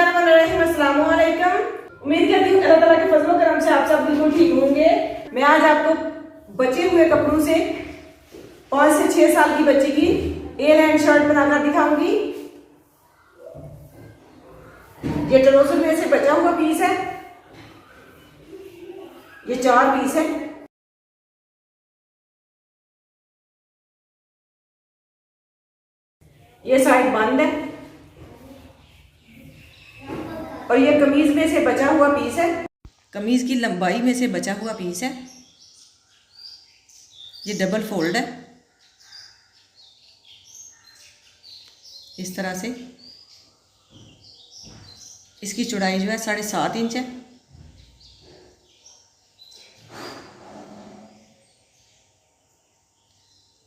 बिस्मिल्लाहिर्रहमानिर्रहीम, अस्सलाम वालेकुम। उम्मीद करती हूँ अल्लाह ताला के फजलो करम से आप सब बिल्कुल ठीक होंगे। मैं आज आपको बचे हुए कपड़ों से 5 से 6 साल की बच्ची की ए लाइन शर्ट बनाकर दिखाऊंगी। ये ट्राउजर में से बचा हुआ पीस है, ये 4 पीस है। ये साइड बंद है और ये कमीज में से बचा हुआ पीस है, कमीज की लंबाई में से बचा हुआ पीस है। ये डबल फोल्ड है इस तरह से। इसकी चौड़ाई जो है 7.5 इंच है।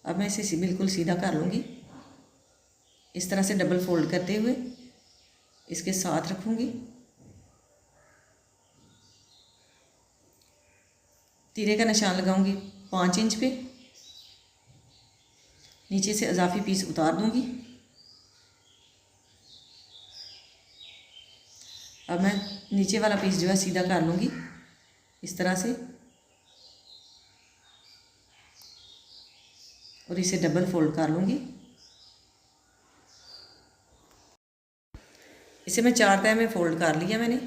अब मैं इसे बिल्कुल सीधा कर लूँगी इस तरह से, डबल फोल्ड करते हुए इसके साथ रखूँगी। तीरे का निशान लगाऊंगी 5 इंच पे। नीचे से इजाफी पीस उतार दूंगी। अब मैं नीचे वाला पीस जो है सीधा कर लूँगी इस तरह से और इसे डबल फोल्ड कर लूँगी। इसे मैं 4 तह में फोल्ड कर लिया मैंने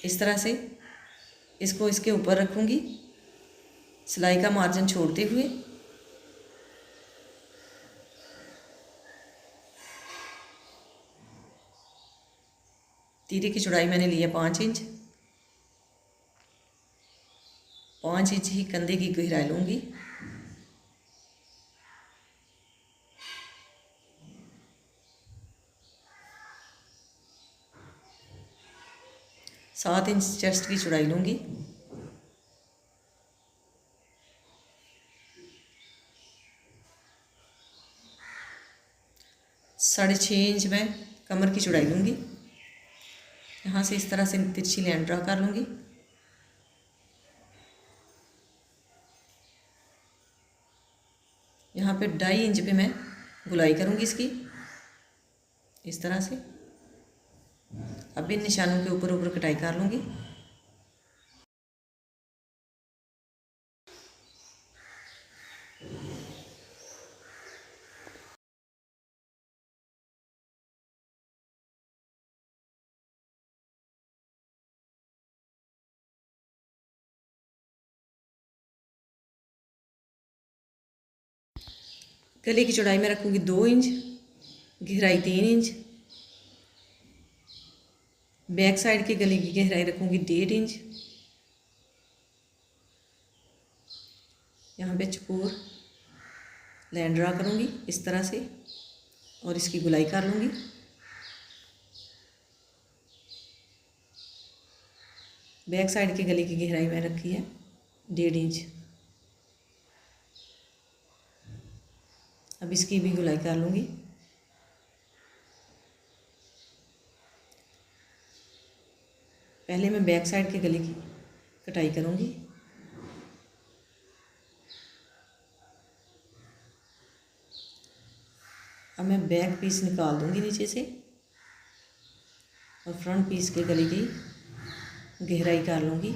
इस तरह से। इसको इसके ऊपर रखूँगी सिलाई का मार्जिन छोड़ते हुए। तीरे की चौड़ाई मैंने ली है 5 इंच। 5 इंच ही कंधे की गहराई लूँगी। सात इंच चेस्ट की चौड़ाई लूँगी। साढ़े 6 इंच मैं कमर की चौड़ाई लूँगी। यहाँ से इस तरह से तिरछी लाइन ड्रा कर लूँगी। यहाँ पे 2.5 इंच पे मैं गुलाई करूँगी इसकी इस तरह से। अब इन निशानों के ऊपर ऊपर कटाई कर लूँगी। गले की चौड़ाई में रखूँगी 2 इंच, गहराई 3 इंच। बैक साइड के गले की गहराई रखूँगी 1.5 इंच। यहाँ पे चकोर लाइन ड्रा करूँगी इस तरह से और इसकी गुलाई कर लूँगी। बैक साइड के गले की गहराई मैंने रखी है 1.5 इंच। अब इसकी भी गुलाई कर लूँगी। पहले मैं बैक साइड के गले की कटाई करूँगी। अब मैं बैक पीस निकाल दूँगी नीचे से और फ्रंट पीस के गले की गहराई कर लूँगी।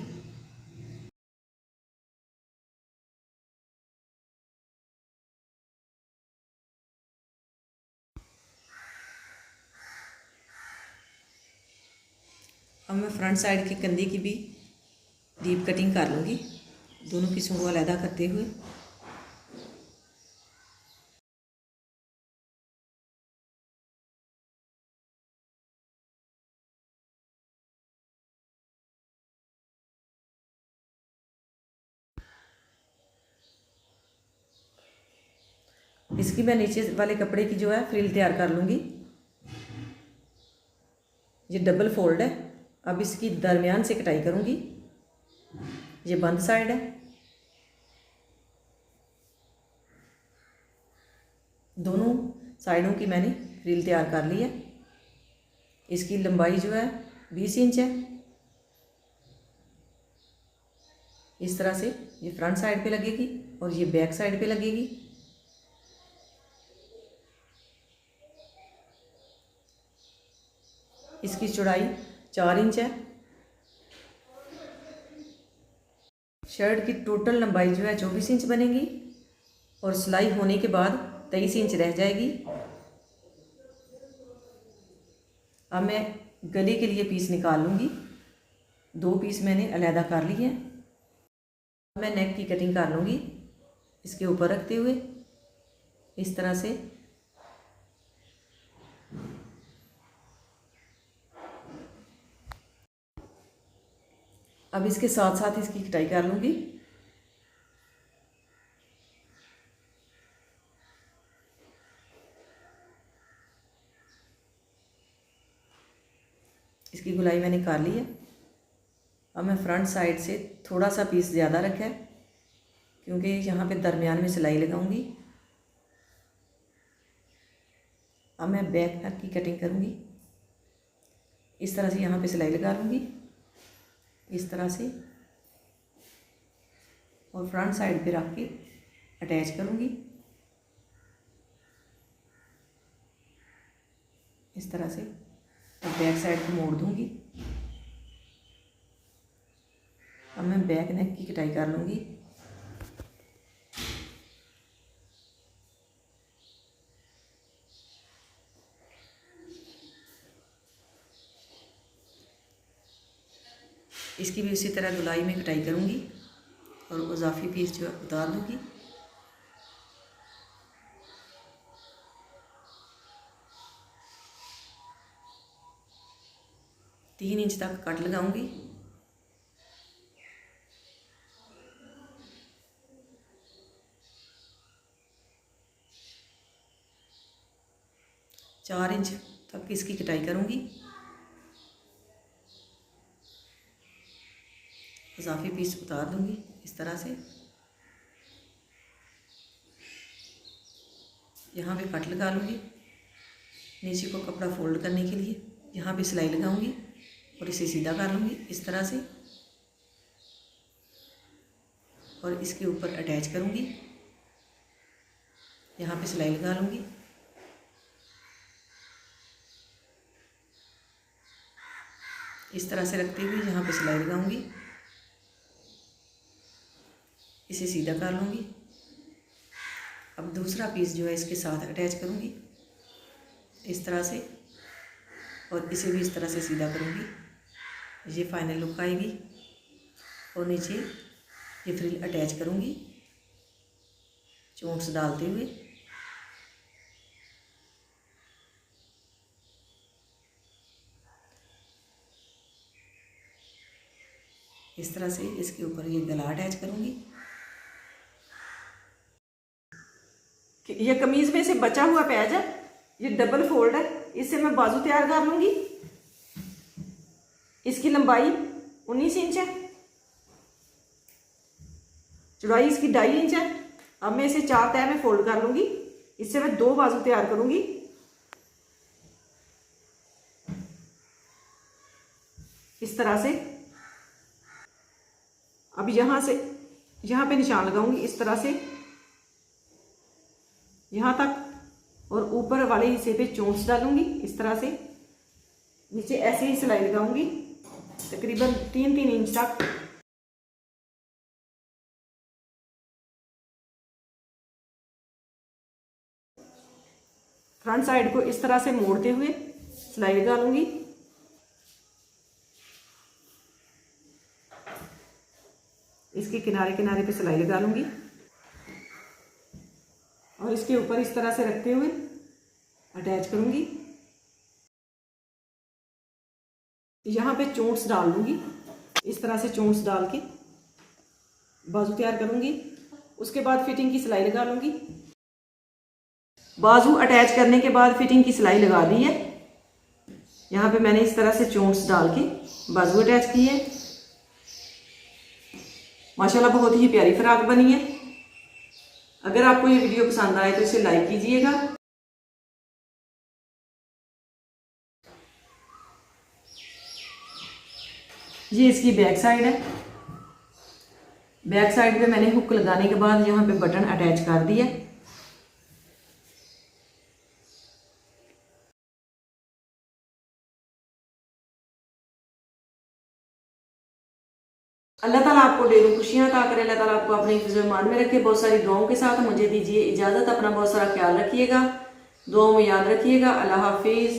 अब मैं फ्रंट साइड के कंधे की भी डीप कटिंग कर लूँगी, दोनों पीसों को अलग करते हुए। इसकी मैं नीचे वाले कपड़े की जो है फ्रिल तैयार कर लूँगी। ये डबल फोल्ड है। अब इसकी दरमियान से कटाई करूँगी। ये बंद साइड है। दोनों साइडों की मैंने फ्रिल तैयार कर ली है। इसकी लंबाई जो है 20 इंच है। इस तरह से ये फ्रंट साइड पे लगेगी और ये बैक साइड पे लगेगी। इसकी चौड़ाई 4 इंच है। शर्ट की टोटल लंबाई जो है 24 इंच बनेगी और सिलाई होने के बाद 23 इंच रह जाएगी। अब मैं गले के लिए पीस निकाल लूँगी। 2 पीस मैंने अलहदा कर लिए हैं। अब मैं नेक की कटिंग कर लूँगी इसके ऊपर रखते हुए इस तरह से। अब इसके साथ साथ इसकी कटाई कर लूँगी। इसकी गुलाई मैंने कर ली है। अब मैं फ्रंट साइड से थोड़ा सा पीस ज़्यादा रखा है क्योंकि यहाँ पे दरमियान में सिलाई लगाऊंगी। अब मैं बैक नेक की कटिंग करूँगी। इस तरह से यहाँ पे सिलाई लगा लूँगी इस तरह से और फ्रंट साइड पे रख के अटैच करूँगी इस तरह से और बैक साइड को मोड़ दूँगी। अब मैं बैक नेक की कटाई कर लूँगी। इसकी भी उसी तरह गुलाई में कटाई करूँगी और इजाफी पीस जो है उतार दूँगी। तीन इंच तक कट लगाऊंगी। चार इंच तक इसकी कटाई करूंगी। इजाफी पीस उतार दूंगी इस तरह से। यहाँ पे कट लगा लूँगी। नीचे को कपड़ा फोल्ड करने के लिए यहाँ पे सिलाई लगाऊंगी और इसे सीधा कर लूँगी इस तरह से और इसके ऊपर अटैच करूँगी। यहाँ पे सिलाई लगा लूँगी। इस तरह से रखते हुए यहाँ पे सिलाई लगाऊंगी। इसे सीधा कर लूँगी। अब दूसरा पीस जो है इसके साथ अटैच करूँगी इस तरह से और इसे भी इस तरह से सीधा करूँगी। ये फाइनल लुक आएगी और नीचे ये फ्रिल अटैच करूँगी चोंच डालते हुए। इस तरह से इसके ऊपर ये गला अटैच करूँगी। ये कमीज में से बचा हुआ पैच है, ये डबल फोल्ड है, इससे मैं बाजू तैयार कर लूँगी। इसकी लंबाई 19 इंच है, चौड़ाई इसकी 2.5 इंच है। अब मैं इसे 4 तह में फोल्ड कर लूँगी। इससे मैं 2 बाजू तैयार करूँगी। इस तरह से अब यहाँ पे निशान लगाऊंगी इस तरह से यहाँ तक और ऊपर वाले हिस्से पे चोंच डालूंगी इस तरह से। नीचे ऐसे ही सिलाई लगाऊंगी तकरीबन 3-3 इंच तक। फ्रंट साइड को इस तरह से मोड़ते हुए सिलाई लगा लूंगी। इसके किनारे किनारे पे सिलाई लगा लूंगी और इसके ऊपर इस तरह से रखते हुए अटैच करूंगी। यहाँ पे चोंच डाल लूंगी इस तरह से। चोंच डाल के बाजू तैयार करूंगी। उसके बाद फिटिंग की सिलाई लगा लूंगी। बाजू अटैच करने के बाद फिटिंग की सिलाई लगा दी है। यहाँ पे मैंने इस तरह से चोंच डाल के बाजू अटैच की है। माशाल्लाह बहुत ही प्यारी फ्रॉक बनी है। अगर आपको ये वीडियो पसंद आए तो इसे लाइक कीजिएगा। ये इसकी बैक साइड है। बैक साइड पे मैंने हुक लगाने के बाद यहाँ पे बटन अटैच कर दिया। अल्लाह ताला आपको ढेरों खुशियां अता करे, अल्लाह ताला आपको अपने हिफ्ज़ में मान में रखे। बहुत सारी दुआओं के साथ मुझे दीजिए इजाज़त, अपना बहुत सारा ख्याल रखिएगा, दुआओं में याद रखिएगा। अल्लाह हाफिज़।